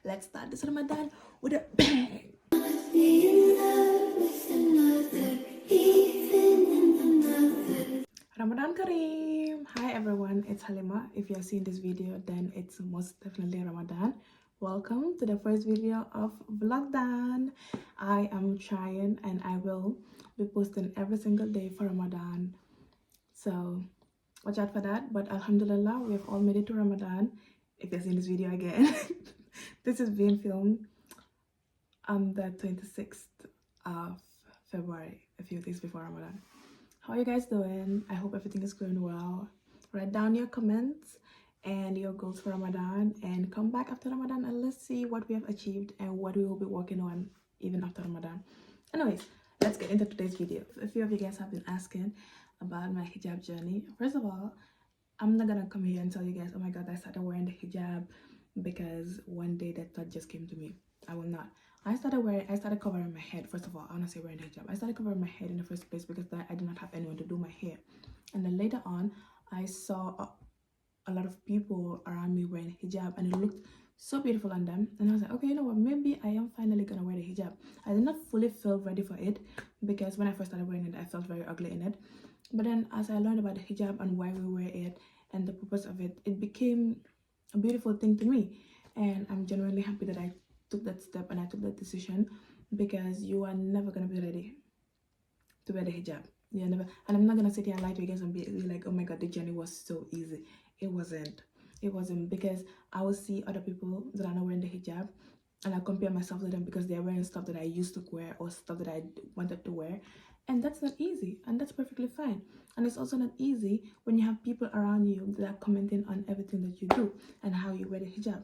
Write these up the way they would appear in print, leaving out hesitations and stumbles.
let's start this Ramadan with a bang. Ramadan Kareem! Hi everyone, it's Halima. If you're seeing this video, then it's most definitely Ramadan. Welcome to the first video of VLOGDAN. I am trying and I will be posting every single day for Ramadan. So watch out for that. But Alhamdulillah, we have all made it to Ramadan. If you're seeing this video again, this is being filmed on the 26th of February, a few days before Ramadan. How are you guys doing? I hope everything is going well. Write down your comments and your goals for Ramadan and come back after Ramadan and let's see what we have achieved and what we will be working on even after Ramadan. Anyways, let's get into today's video. A few of you guys have been asking about my hijab journey. First of all, I'm not gonna come here and tell you guys, oh my god, I started wearing the hijab because one day that thought just came to me. I will not. I started covering my head. First of all, I want to say wearing the hijab. I started covering my head in the first place because I did not have anyone to do my hair. And then later on, I saw a lot of people around me wearing hijab and it looked so beautiful on them. And I was like, okay, you know what? Maybe I am finally gonna wear the hijab. I did not fully feel ready for it because when I first started wearing it, I felt very ugly in it. But then as I learned about the hijab and why we wear it and the purpose of it, it became a beautiful thing to me. And I'm genuinely happy that I took that step and I took that decision because you are never gonna be ready to wear the hijab. You're never, and I'm not gonna sit here and lie to you guys and be like, oh my god, the journey was so easy. It wasn't because I will see other people that are not wearing the hijab and I compare myself to them because they're wearing stuff that I used to wear or stuff that I wanted to wear, and that's not easy, and that's perfectly fine. And it's also not easy when you have people around you that are commenting on everything that you do and how you wear the hijab.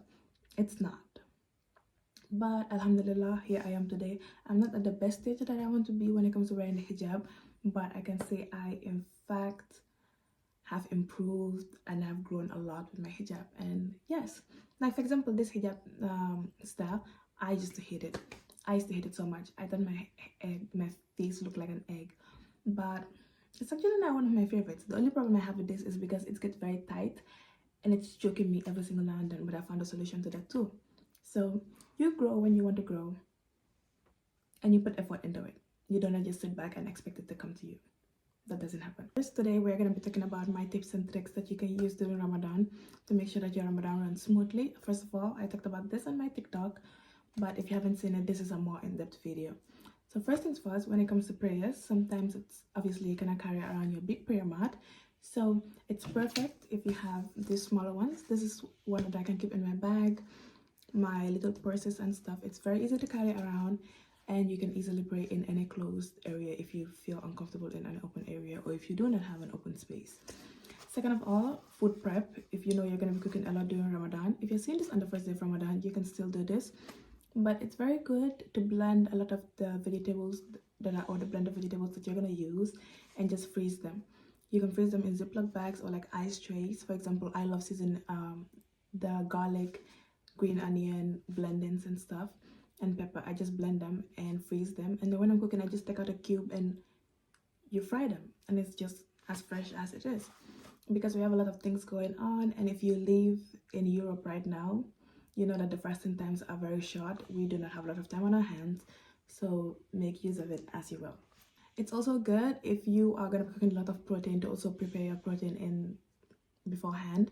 It's not. But alhamdulillah, here I am today. I'm not at the best stage that I want to be when it comes to wearing the hijab, but I can say I in fact have improved and have grown a lot with my hijab. And yes, like for example, this hijab style, I used to hate it. I used to hate it so much. I thought my face looked like an egg, but it's actually not one of my favorites. The only problem I have with this is because it gets very tight and it's choking me every single now and then, but I found a solution to that too. So you grow when you want to grow and you put effort into it. You don't just sit back and expect it to come to you. That doesn't happen. First, today we're going to be talking about my tips and tricks that you can use during Ramadan to make sure that your Ramadan runs smoothly. First of all, I talked about this on my TikTok, but if you haven't seen it, this is a more in-depth video. So first things first, when it comes to prayers, sometimes it's obviously you're going to carry around your big prayer mat. So it's perfect if you have these smaller ones. This is one that I can keep in my bag, my little purses and stuff. It's very easy to carry around and you can easily pray in any closed area if you feel uncomfortable in an open area or if you do not have an open space. Second of all, food prep. If you know you're going to be cooking a lot during Ramadan, if you're seeing this on the first day of Ramadan, you can still do this, but it's very good to blend a lot of the vegetables or the blended vegetables that you're going to use and just freeze them. You can freeze them in Ziploc bags or like ice trays. For example, I love seasoning the garlic, green onion blendings and stuff and pepper. I just blend them and freeze them, and then when I'm cooking I just take out a cube and you fry them, and it's just as fresh as it is because we have a lot of things going on. And if you live in Europe right now, you know that the fasting times are very short. We do not have a lot of time on our hands, so make use of it as you will. It's also good if you are going to be cooking a lot of protein to also prepare your protein in beforehand,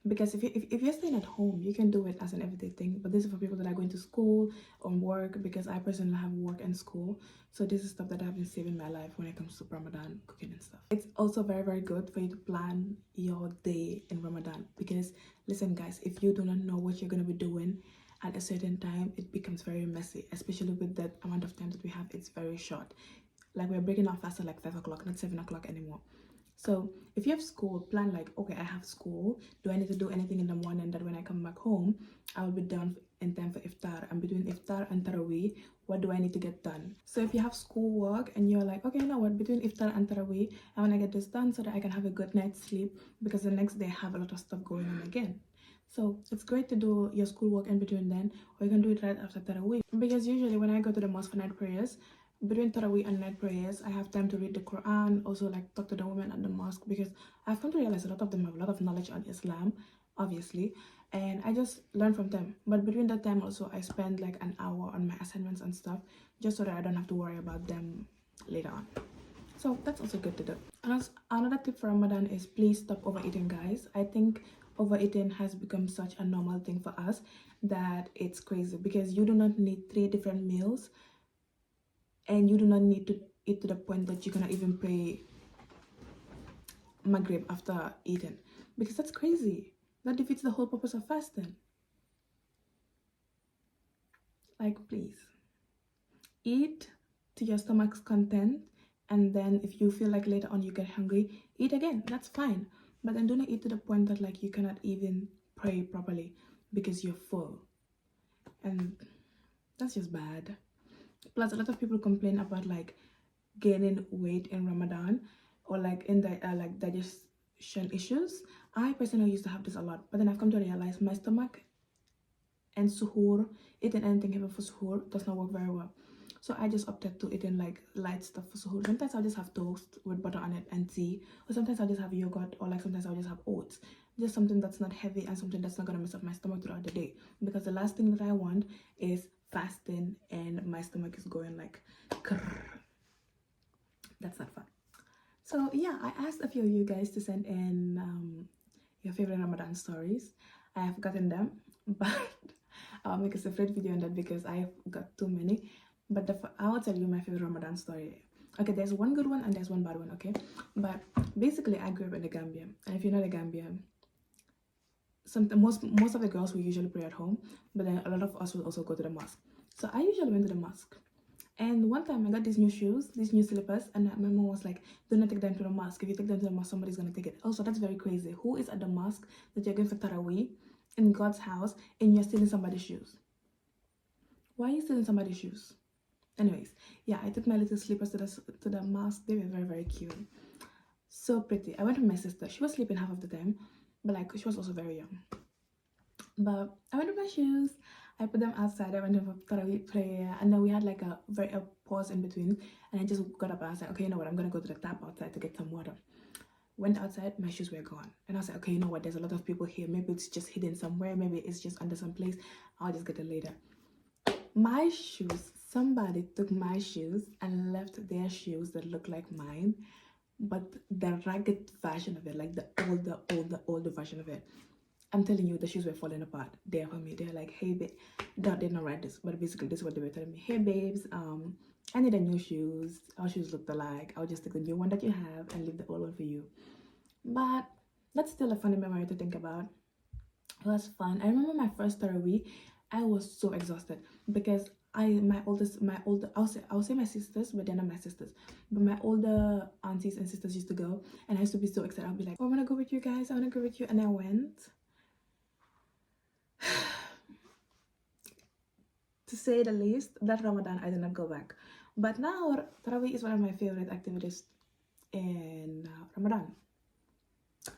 because if you're staying at home, you can do it as an everyday thing, but this is for people that are going to school or work, because I personally have work and school, so this is stuff that I've been saving my life when it comes to Ramadan cooking and stuff. It's also very, very good for you to plan your day in Ramadan, because listen guys, if you do not know what you're going to be doing at a certain time, it becomes very messy, especially with that amount of time that we have. It's very short. Like we're breaking our fast at like 5 o'clock, not 7 o'clock anymore. So if you have school, plan like, okay, I have school. Do I need to do anything in the morning that when I come back home, I will be done in time for iftar? And between iftar and tarawih, what do I need to get done? So if you have schoolwork and you're like, okay, you know what, between iftar and tarawih, I want to get this done so that I can have a good night's sleep, because the next day I have a lot of stuff going on again. So it's great to do your schoolwork in between then, or you can do it right after tarawih. Because usually when I go to the mosque for night prayers, between Tarawih and night prayers, I have time to read the Quran, also like talk to the women at the mosque, because I've come to realize a lot of them have a lot of knowledge on Islam, obviously, and I just learn from them. But between that time also, I spend like an hour on my assignments and stuff, just so that I don't have to worry about them later on. So that's also good to do. Another tip for Ramadan is please stop overeating, guys. I think overeating has become such a normal thing for us that it's crazy, because you do not need 3 different meals, and you do not need to eat to the point that you cannot even pray Maghrib after eating, because that's crazy. That defeats the whole purpose of fasting. Like, please eat to your stomach's content, and then if you feel like later on you get hungry, eat again. That's fine, but then do not eat to the point that like you cannot even pray properly because you're full, and that's just bad. Plus, a lot of people complain about like gaining weight in Ramadan, or like in the like digestion issues. I personally used to have this a lot, but then I've come to realize my stomach and suhoor, eating anything heavy for suhoor, does not work very well. So I just opted to eating like light stuff for suhoor. Sometimes I'll just have toast with butter on it and tea, or sometimes I'll just have yogurt, or like sometimes I'll just have oats. Just something that's not heavy and something that's not gonna mess up my stomach throughout the day. Because the last thing that I want is fasting and my stomach is going like krrr. That's not fun. So yeah, I asked a few of you guys to send in your favorite Ramadan stories. I have gotten them, but I'll make a separate video on that because I've got too many. But I'll tell you my favorite Ramadan story. Okay, there's one good one and there's one bad one, okay? But basically, I grew up in the Gambia. And if you know the Gambia, most of the girls will usually pray at home, but then a lot of us will also go to the mosque. So I usually went to the mosque. And one time I got these new shoes, these new slippers, and my mom was like, do not take them to the mosque. If you take them to the mosque, somebody's gonna take it. Also, that's very crazy. Who is at the mosque that you're going for Taraweeh in God's house and you're stealing somebody's shoes? Why are you stealing somebody's shoes? Anyways, yeah, I took my little slippers to the mosque. They were very, very cute. So pretty. I went with my sister. She was sleeping half of the time, but like she was also very young. But I went with my shoes. I put them outside. I went to Tarawih prayer, and then we had like a pause in between. And I just got up and I was like, okay, you know what? I'm gonna go to the tap outside to get some water. Went outside, my shoes were gone, and I was like, okay, you know what? There's a lot of people here. Maybe it's just hidden somewhere. Maybe it's just under some place. I'll just get it later. My shoes. Somebody took my shoes and left their shoes that look like mine, but the ragged version of it, like the older version of it. I'm telling you, the shoes were falling apart. They're for me. They're like, hey, babe. No, they didn't write this, but basically, this is what they were telling me. Hey, babes, I need a new shoes. Our shoes look alike. I'll just take the new one that you have and leave the old one for you. But that's still a funny memory to think about. It was fun. I remember my first Taraweeh. I was so exhausted because I'll say my sisters, but they're not my sisters. But my older aunties and sisters used to go, and I used to be so excited. I'll be like, oh, I want to go with you guys. I want to go with you. And I went. To say the least, that Ramadan I did not go back. But now Tarawih is one of my favorite activities in Ramadan.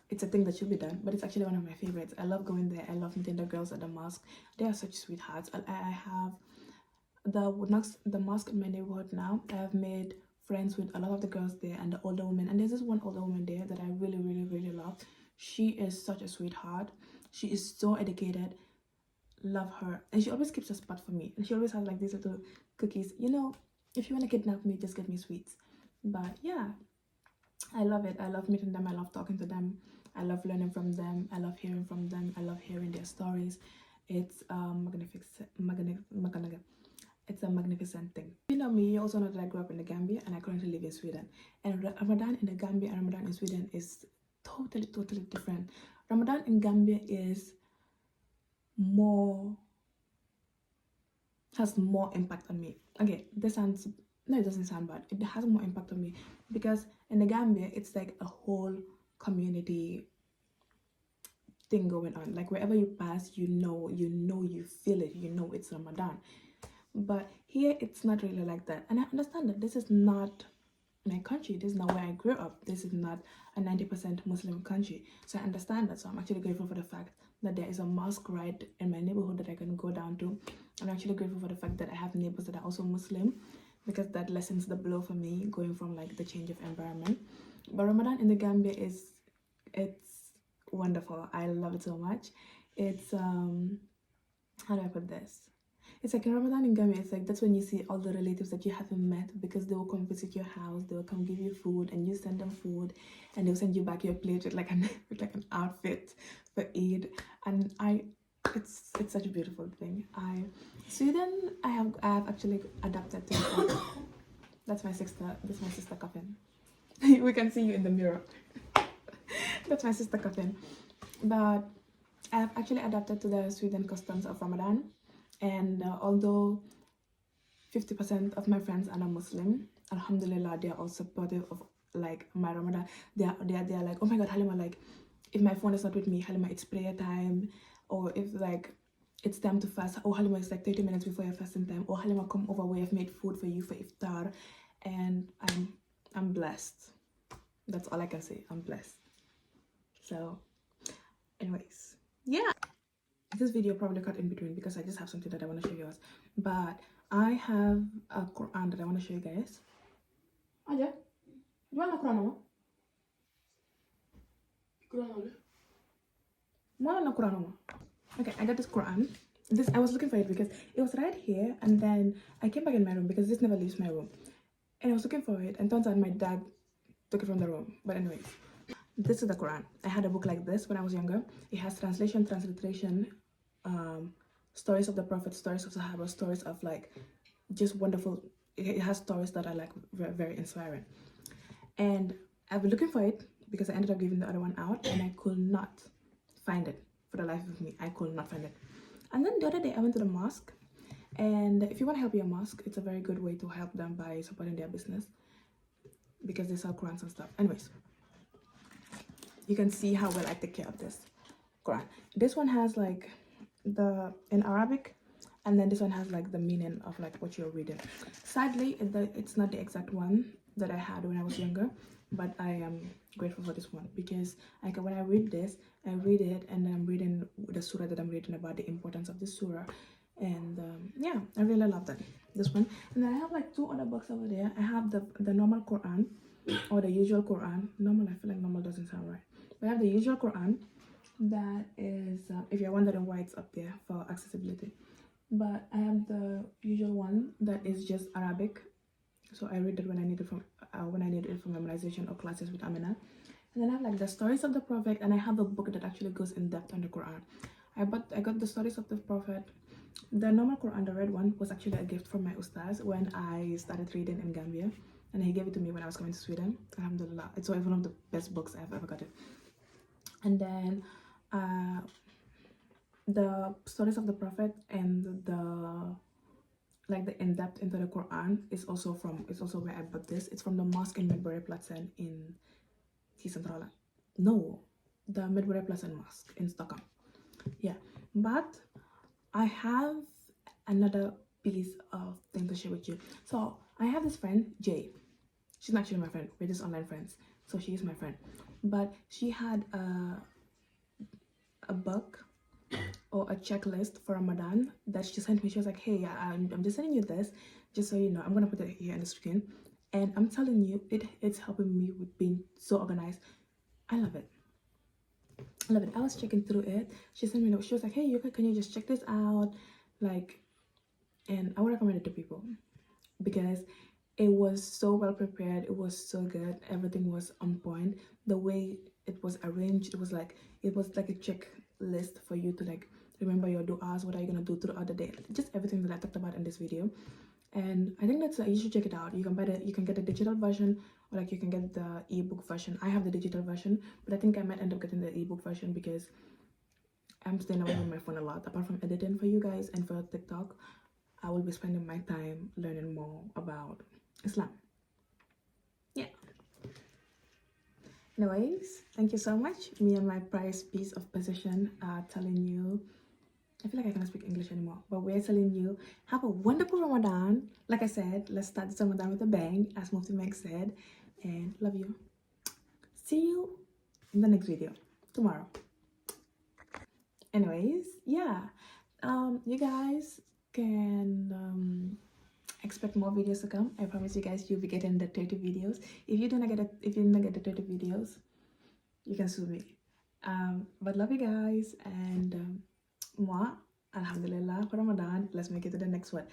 It's a thing that should be done, but it's actually one of my favorites. I love going there. I love meeting the girls at the mosque. They are such sweethearts. I have the mosque in my neighborhood now. I have made friends with a lot of the girls there and the older women. And there's this one older woman there that I really, really, really love. She is such a sweetheart. She is so educated. Love her, and she always keeps a spot for me, and she always has like these little cookies, you know, if you want to kidnap me, just get me sweets. But yeah, I love it. I love meeting them. I love talking to them. I love learning from them. I love hearing from them. I love hearing their stories. It's it's a magnificent thing. You know me, you also know that I grew up in the Gambia and I currently live in Sweden, and Ramadan in the Gambia and Ramadan in Sweden is totally different. Ramadan in Gambia is has more impact on me. Okay, this sounds, no, it doesn't sound bad. It has more impact on me because in the Gambia it's like a whole community thing going on. Like wherever you pass, you feel it, you know it's Ramadan. But here it's not really like that, and I understand that this is not my country. This is not where I grew up. This is not a 90% Muslim country, so I understand that. So I'm actually grateful for the fact that there is a mosque right in my neighborhood that I can go down to. I'm actually grateful for the fact that I have neighbors that are also Muslim, because that lessens the blow for me going from like the change of environment. But Ramadan in the Gambia it's wonderful. I love it so much. It's how do I put this? It's like in Ramadan in Gambia, it's like that's when you see all the relatives that you haven't met, because they will come visit your house, they will come give you food, and you send them food, and they'll send you back your plate with like an with like an outfit for Eid. And it's such a beautiful thing. Sweden, I have actually adapted to it. That's my sister. That's my sister coughing. We can see you in the mirror. That's my sister coughing. But I have actually adapted to the Sweden customs of Ramadan, and although 50% of my friends are not Muslim, Alhamdulillah, they are all supportive of like my Ramadan. They are like, oh my God, Halima, like if my phone is not with me, Halima, it's prayer time, or if like it's time to fast, oh Halima, it's like 30 minutes before your fasting time, or Halima, come over, we have made food for you for iftar. And I'm blessed. That's all I can say. I'm blessed. So anyways, yeah, this video probably cut in between because I just have something that I want to show you guys. But I have a Quran that I want to show you guys. Aja, you want a Quran? Quran? Okay, I got this Quran. I was looking for it because it was right here, and then I came back in my room because this never leaves my room. And I was looking for it, and turns out my dad took it from the room. But anyways, this is the Quran. I had a book like this when I was younger. It has translation, transliteration, stories of the Prophet, stories of Sahaba, stories of like just wonderful. It has stories that are like very, very inspiring. And I've been looking for it because I ended up giving the other one out, and I could not find it for the life of me. I could not find it. And then the other day I went to the mosque, and if you want to help your mosque, it's a very good way to help them by supporting their business because they sell Qurans and stuff. Anyways, you can see how well I take care of this Quran. This one has like in Arabic, and then this one has like the meaning of like what you're reading. Sadly, it's not the exact one that I had when I was younger, but I am grateful for this one because like when I read this, I read it, and then I'm reading the surah that I'm reading about the importance of the surah. And yeah, I really love this one. And then I have like 2 other books over there. I have the normal Quran, or the usual Quran. Normal, I feel like normal doesn't sound right. But I have the usual Quran that is, if you're wondering why it's up there, for accessibility. But I have the usual one that is just Arabic, so I read it when I need it for memorization or classes with Amina. And then I have like the stories of the Prophet, and I have a book that actually goes in depth on the Quran. I got the stories of the Prophet. The normal Quran, the red one, was actually a gift from my ustaz when I started reading in Gambia, and he gave it to me when I was coming to Sweden. Alhamdulillah, it's one of the best books I've ever gotten. And then the stories of the Prophet and the in-depth into the Quran is also where I bought this. It's from the mosque in Medborgarplatsen in Centrala. No, the Medborgarplatsen mosque in Stockholm. Yeah, but I have another piece of thing to share with you. So I have this friend, Jay. She's not actually my friend. We're just online friends. So she is my friend. But she had a book or a checklist for Ramadan that she sent me. She was like, hey, I'm just sending you this, just so you know. I'm gonna put it here on the screen, and I'm telling you, it's helping me with being so organized. I love it. I love it. I was checking through it. She sent me, she was like, hey, can you just check this out, like, and I would recommend it to people because it was so well prepared. It was so good. Everything was on point. The way it was arranged, it was like a checklist for you to like remember your du'as. What are you gonna do throughout the day? Just everything that I talked about in this video. And I think you should check it out. You can get the digital version, or like you can get the ebook version. I have the digital version, but I think I might end up getting the ebook version because I'm staying away from my phone a lot. Apart from editing for you guys and for TikTok, I will be spending my time learning more about Islam. Yeah. Anyways, thank you so much. Me and my prized piece of possession are telling you, I feel like I cannot speak English anymore, but we're telling you, have a wonderful Ramadan. Like I said, let's start this Ramadan with a bang, as Mufti Meg said, and love you. See you in the next video tomorrow. Anyways, yeah, you guys can expect more videos to come. I promise you guys, you'll be getting the 30 videos. If you didn't get the 30 videos, you can sue me. But love you guys, and moi, alhamdulillah, for Ramadan. Let's make it to the next one.